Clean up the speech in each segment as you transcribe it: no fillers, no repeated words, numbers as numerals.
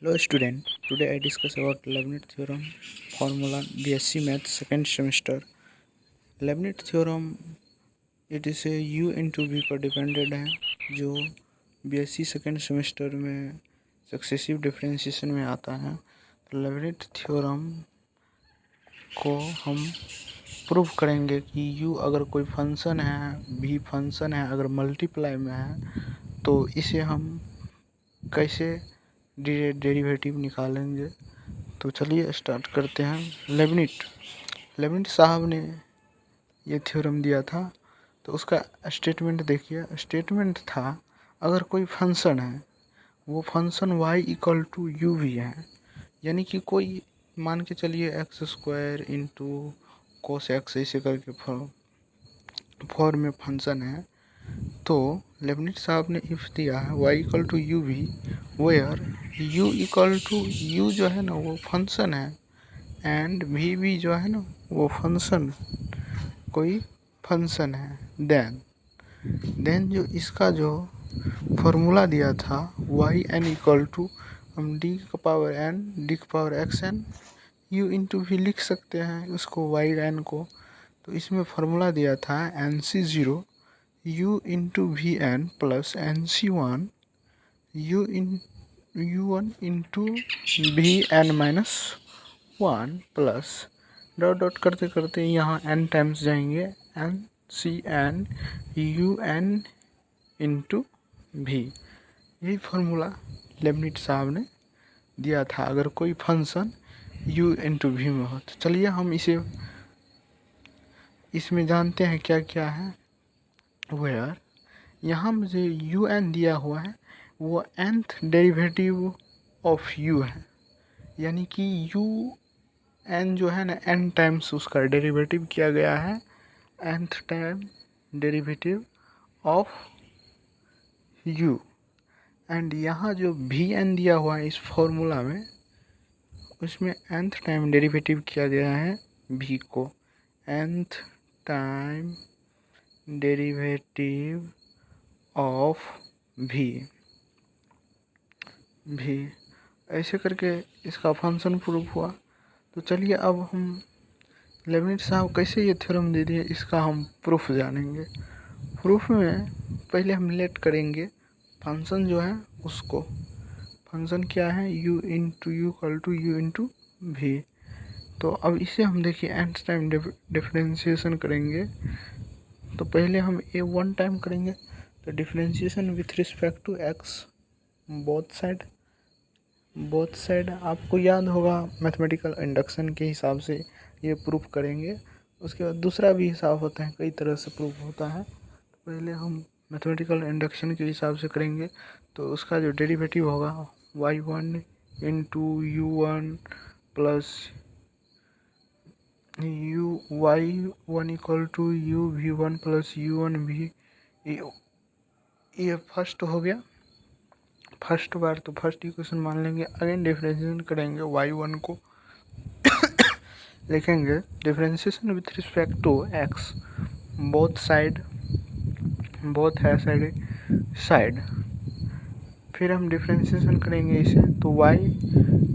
Hello student, today I discuss about Leibniz theorem formula BSc Math second semester. Leibniz theorem it is a U into V पर depended है जो BSc second semester में successive differentiation में आता है। तो लेibniz theorem को हम प्रूव करेंगे कि U अगर कोई फंक्शन है, V फंक्शन है, अगर मल्टीप्लाई में है तो इसे हम कैसे डेरिवेटिव निकालेंगे। तो चलिए स्टार्ट करते हैं। लेibniz साहब ने ये थ्योरम दिया था, तो उसका स्टेटमेंट देखिए। स्टेटमेंट था अगर कोई फंक्शन है, वो function y equal to u v है, यानी कि कोई मान के चलिए x square into cos x ऐसे करके फॉर्म में फंक्शन है, तो लेibniz साहब ने इफ दिया है y equal to u v where u equal to u जो है ना वो फंक्शन है एंड वी भी जो है ना वो फंक्शन कोई फंक्शन है। देन जो इसका जो फॉर्मूला दिया था वाई एन इक्वल टू हम डी का पावर एन डी का power x n u into v लिख सकते हैं उसको वाई एन को। तो इसमें फार्मूला दिया था n C zero u into v n plus n C one u one into v n minus one plus dot dot करते करते यहाँ एन टाइम्स जाएंगे n C n u n into v. यही formula लेibniz साहब ने दिया था अगर कोई फंक्शन u इंटू भी में हो। तो चलिए हम इसमें जानते हैं क्या क्या है। वेयर यहाँ मुझे यू एन दिया हुआ है वो nth डेरिवेटिव ऑफ u है, यानी कि यू एन जो है ना n टाइम्स उसका डेरिवेटिव किया गया है, nth time derivative of u। And यहाँ जो वी एन दिया हुआ है इस फॉर्मूला में, उसमें nth टाइम डेरिवेटिव किया गया है v को, nth time derivative of v ऐसे करके इसका फंक्शन प्रूफ हुआ। तो चलिए अब हम लेibniz साहब कैसे ये थ्योरम दे दिए इसका हम प्रूफ जानेंगे। प्रूफ में पहले हम लेट करेंगे फंक्शन जो है उसको। फंक्शन क्या है u into u equal to u into v. तो अब इसे हम देखिए nth टाइम डिफरेंशिएशन करेंगे, तो पहले हम ए वन टाइम करेंगे तो differentiation with respect to x both side आपको याद होगा मैथमेटिकल इंडक्शन के हिसाब से ये प्रूफ करेंगे। उसके बाद दूसरा भी हिसाब होता है, कई तरह से प्रूफ होता है। तो पहले हम मैथमेटिकल इंडक्शन के हिसाब से करेंगे, तो उसका जो डेरिवेटिव होगा y one into u one plus u y one equal to u v one plus u one v, ये फर्स्ट हो गया फर्स्ट बार। तो फर्स्ट इक्वेशन मान लेंगे, अगेन डिफरेंशिएशन करेंगे वाई वन को लिखेंगे differentiation with respect to x both है साइड। फिर हम डिफरेंशिएशन करेंगे इसे, तो वाई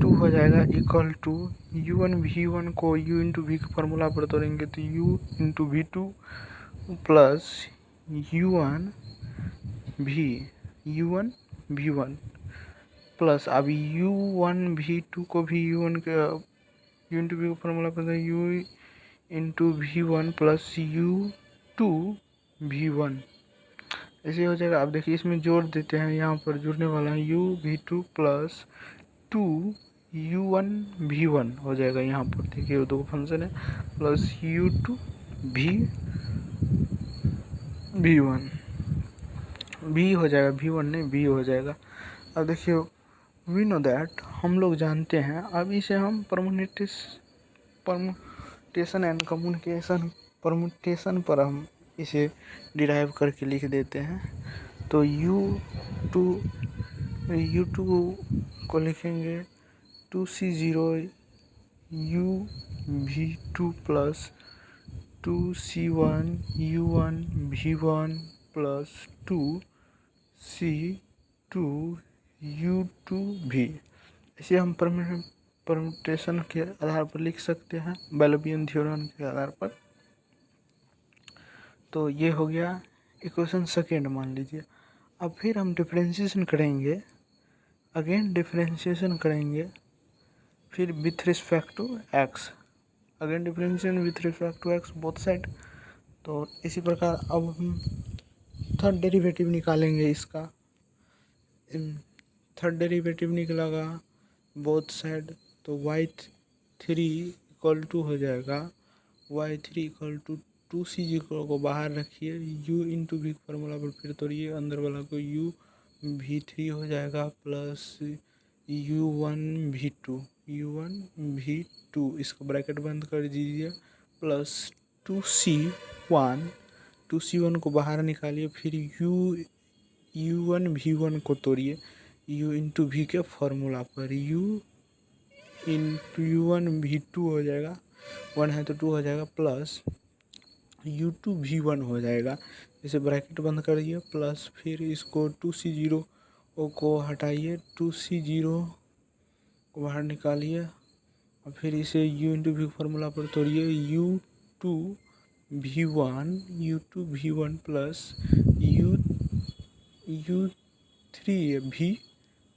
टू हो जाएगा equal to u one v one को यू इंटू वी के फार्मूला पर तोड़ेंगे तो u into v two plus u one v one plus अब यू वन वी टू को भी यू वन के यू इंटू वी का फॉर्मूला पर u into v one plus u two v one ऐसे हो जाएगा। अब देखिए इसमें जोड़ देते हैं, यहाँ पर जुड़ने वाला है u v two plus two u one v one हो जाएगा। यहाँ पर देखिए दो फंक्शन है plus u two v one भी हो जाएगा, वी वन नहीं बी हो जाएगा। अब देखिए वी नो दैट हम लोग जानते हैं। अब इसे हम परमुटेशन एंड परमुटेशन पर हम इसे डिराइव करके लिख देते हैं। तो यू टू को लिखेंगे 2c0 u v two plus 2c1 u1 v1 plus 2c2 u2 v। इसे हम परम्यूटेशन के आधार पर लिख सकते हैं, बेलोवियन थ्योरम के आधार पर। तो ये हो गया इक्वेशन सेकेंड मान लीजिए। अब फिर हम डिफरेंशिएशन करेंगे, अगेन डिफरेंशिएशन करेंगे, फिर with respect to x, again differentiation with respect to x both side. तो इसी प्रकार अब हम थर्ड डेरिवेटिव निकालेंगे इसका। थर्ड डेरिवेटिव निकलेगा बोथ साइड, तो y3 इक्वल टू हो जाएगा y3 इक्वल टू 2c0 को बाहर रखिए, u इंटू वी फार्मूला पर फिर तोड़िए, अंदर वाला को u v3 हो जाएगा प्लस u1v2 इसको ब्रैकेट बंद कर दीजिए, प्लस 2c1 को बाहर निकालिए, फिर u1v1 को तोड़िए u इंटू वी के फॉर्मूला पर, u इंटू u1v2 हो जाएगा, 1 है तो 2 हो जाएगा, प्लस u2v1 हो जाएगा, इसे ब्रैकेट बंद करिए, प्लस फिर इसको 2c0 को हटाइए, 2c0 को बाहर निकालिए, और फिर इसे u इंटू वी फार्मूला पर तोड़िए, u2v1 प्लस u3v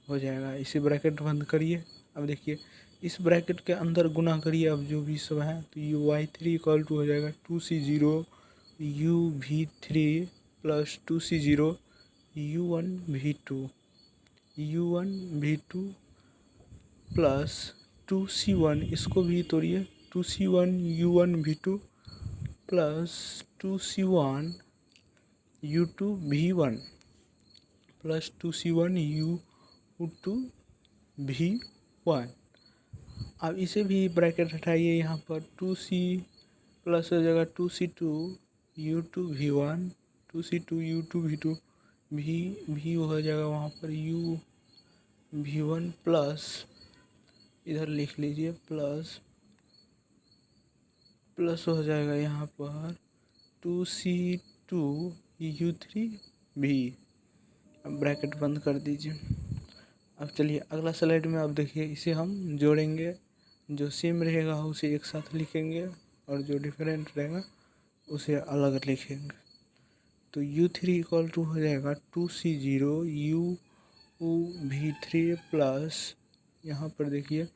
हो जाएगा, इसे ब्रैकेट बंद करिए। अब देखिए इस ब्रैकेट के अंदर गुना करिए, अब जो भी सब है, तो y3 इक्वल टू हो जाएगा 2c0 u3 plus 2c0 u1v2 plus 2c1, इसको भी तोड़िए, 2c1 u1v2 plus 2c1 u2v1 plus 2c1 u2v1। अब इसे भी ब्रैकेट हटाइए, यहाँ पर 2c प्लस हो जाएगा 2c2 u2v1 2c2 u2v2 भी हो जाएगा वहाँ पर u v1 प्लस इधर लिख लीजिए प्लस हो जाएगा यहाँ पर 2c2 u3v। अब ब्रैकेट बंद कर दीजिए। अब चलिए अगला स्लाइड में अब देखिए इसे हम जोड़ेंगे, जो सेम रहेगा उसे एक साथ लिखेंगे और जो डिफरेंट रहेगा उसे अलग लिखेंगे। तो u3 इक्वल टू हो जाएगा 2c0 u3 प्लस, यहाँ पर देखिए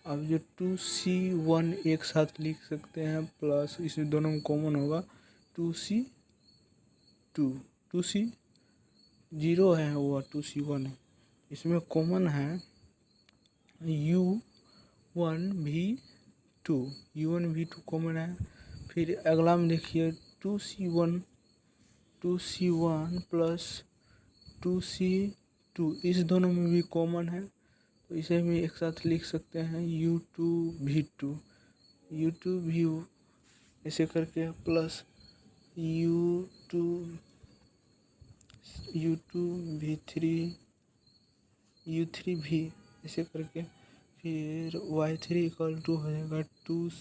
अब जो 2c1 एक साथ लिख सकते हैं, प्लस इसमें दोनों में कॉमन होगा 2c0 है वो 2c1 है, इसमें कॉमन है u1v2 कॉमन है। फिर अगला में देखिए 2c1 प्लस 2c2, इस दोनों में भी कॉमन है, तो इसे भी एक साथ लिख सकते हैं u2v ऐसे करके, प्लस u3v ऐसे करके, फिर y3 इक्वल टू हो जाएगा 2।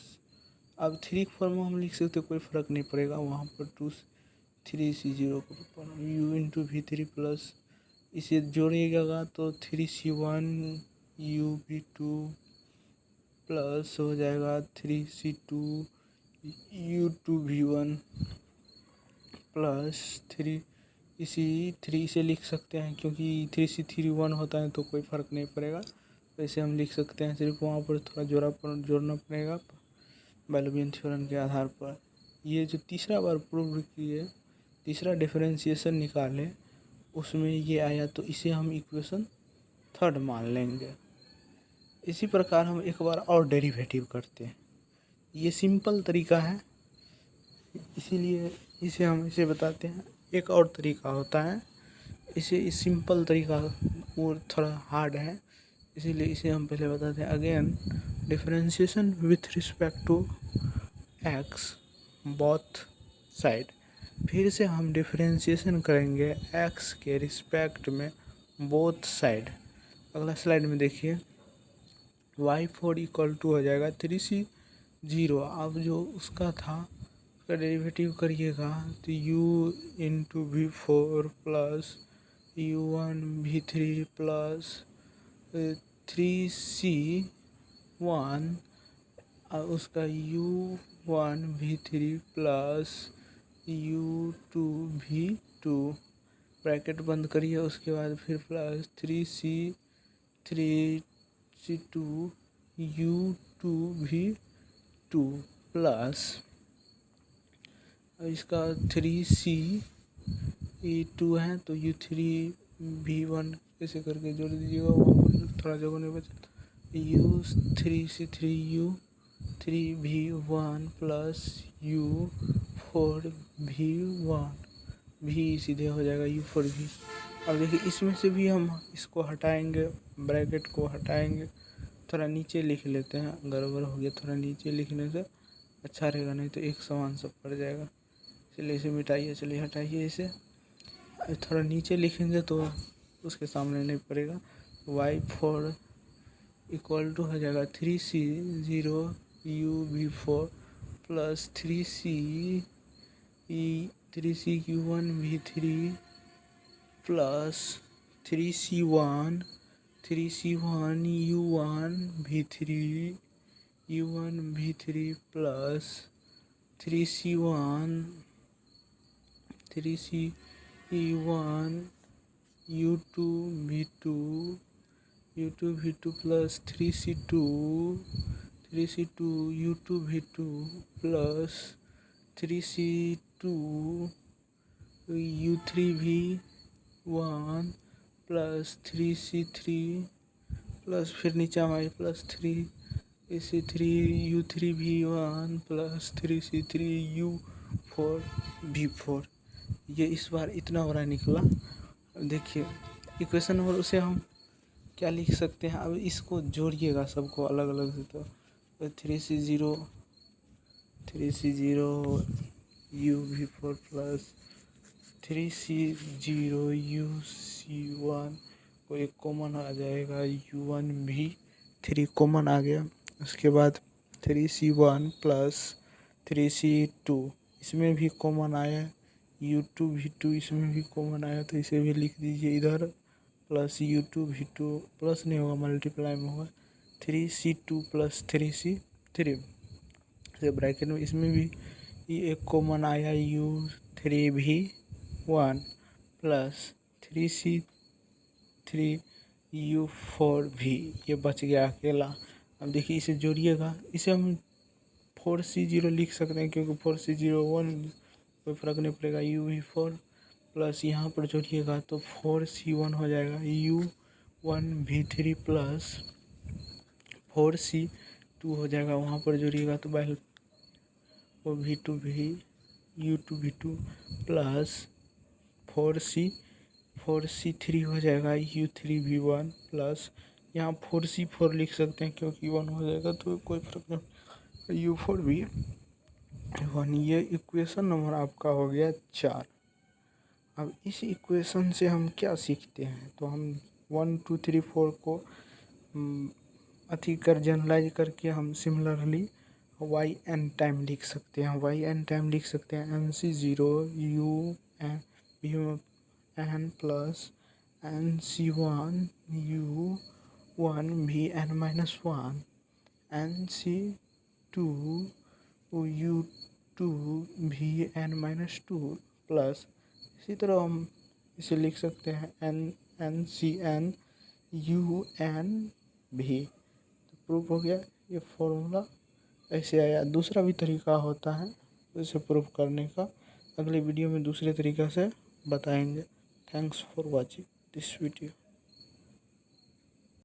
अब 3 फॉर्म हम लिख सकते, कोई फ़र्क नहीं पड़ेगा, वहाँ पर 3c0 को u इंटू v3 प्लस इसे जोड़िएगा तो 3c1 u v2 प्लस हो जाएगा 3c2 u2v1 प्लस 3 इसे लिख सकते हैं, क्योंकि 3c3 1 होता है तो कोई फ़र्क नहीं पड़ेगा, तो इसे हम लिख सकते हैं, सिर्फ वहाँ पर थोड़ा जोड़ना पड़ेगा बेलोवियन थ्योरम के आधार पर। ये जो तीसरा बार प्रूव किए, तीसरा डिफरेंशिएशन निकाले, उसमें ये आया, तो इसे हम इक्वेशन थर्ड मान लेंगे। इसी प्रकार हम एक बार और डेरिवेटिव करते हैं, ये सिंपल तरीका है, इसीलिए इसे बताते हैं। एक और तरीका होता है, इस सिंपल तरीका वो थोड़ा हार्ड है, इसीलिए इसे हम पहले बताते हैं। Again differentiation with respect to x both side, फिर से हम डिफरेंशिएशन करेंगे एक्स के रिस्पेक्ट में बोथ साइड। अगला स्लाइड में देखिए y4 इक्वल टू हो जाएगा 3c0, अब जो उसका था उसका डेरिवेटिव करिएगा तो u into v4 plus u1v3 plus 3C1 उसका U1V3 प्लस U2V2 ब्रैकेट बंद करिए, उसके बाद फिर प्लस 3C2 U2V2 प्लस इसका 3C2 है तो U3V1 ऐसे करके जोड़ दीजिएगा, वो थोड़ा जगह नहीं बचा। U3C3 U3V1 प्लस U4V1 भी सीधे हो जाएगा U4V। अब देखिए इसमें से भी हम इसको हटाएंगे, ब्रैकेट को हटाएंगे, थोड़ा नीचे लिख लेते हैं, गड़बड़ हो गया, थोड़ा नीचे लिखने से अच्छा रहेगा, नहीं तो एक समान सब पड़ जाएगा। चलिए इसे मिटाइए, चलिए हटाइए इसे, थोड़ा नीचे लिखेंगे तो उसके सामने नहीं पड़ेगा। Y4 इक्वल टू हो जाएगा 3C0UV4 plus 3CU1V3 plus 3C1U1V3 plus 3C1U2V2 plus 3C2U2V2 plus 3C2U3V1 plus 3C3 plus फिर नीचे हमारे प्लस 3C3U3V1 प्लस 3C3U4V4। ये इस बार इतना बड़ा निकला। देखिए इक्वेशन नंबर उसे हम क्या लिख सकते हैं, अब इसको जोड़िएगा सबको अलग अलग से, तो 3C0UV4 प्लस 3C0UC1 को एक कॉमन आ जाएगा, U1V3 कॉमन आ गया। उसके बाद 3C1 प्लस 3C2 इसमें भी कॉमन आया, U2V2 इसमें भी कॉमन आया, तो इसे भी लिख दीजिए इधर, प्लस U2V2 प्लस नहीं होगा, मल्टीप्लाई में होगा 3C2 प्लस 3C3 से ब्रैकेट में इसमें भी ये एक कॉमन आया, U3V1 प्लस 3C3U4V, ये बच गया अकेला। अब देखिए इसे जोड़िएगा, इसे हम 4C0 लिख सकते हैं क्योंकि 4C01 कोई फ़र्क नहीं पड़ेगा, UV4 प्लस यहाँ पर जोड़िएगा तो 4C1 हो जाएगा, U1V3 प्लस 4C2 हो जाएगा, वहाँ पर जोड़िएगा तो बाय वो U2V2 प्लस 4C3 हो जाएगा, U3V1 प्लस यहाँ 4C4 लिख सकते हैं क्योंकि 1 हो जाएगा तो कोई फर्क नहीं, U4V1। ये इक्वेशन नंबर आपका हो गया 4। अब इस इक्वेशन से हम क्या सीखते हैं, तो हम 1 2 3 4 को जनरलाइज करके हम सिमिलरली yn टाइम लिख सकते हैं, yn टाइम लिख सकते हैं NC0UN plus NC1U1VN-1 NC2U2VN-2 plus इसी तरह हम इसे लिख सकते हैं NCNUN भी। तो प्रूफ हो गया ये फॉर्मूला ऐसे आया। दूसरा भी तरीका होता है इसे प्रूफ करने का, अगले वीडियो में दूसरे तरीक़ा से बताएंगे। Thanks for watching this video.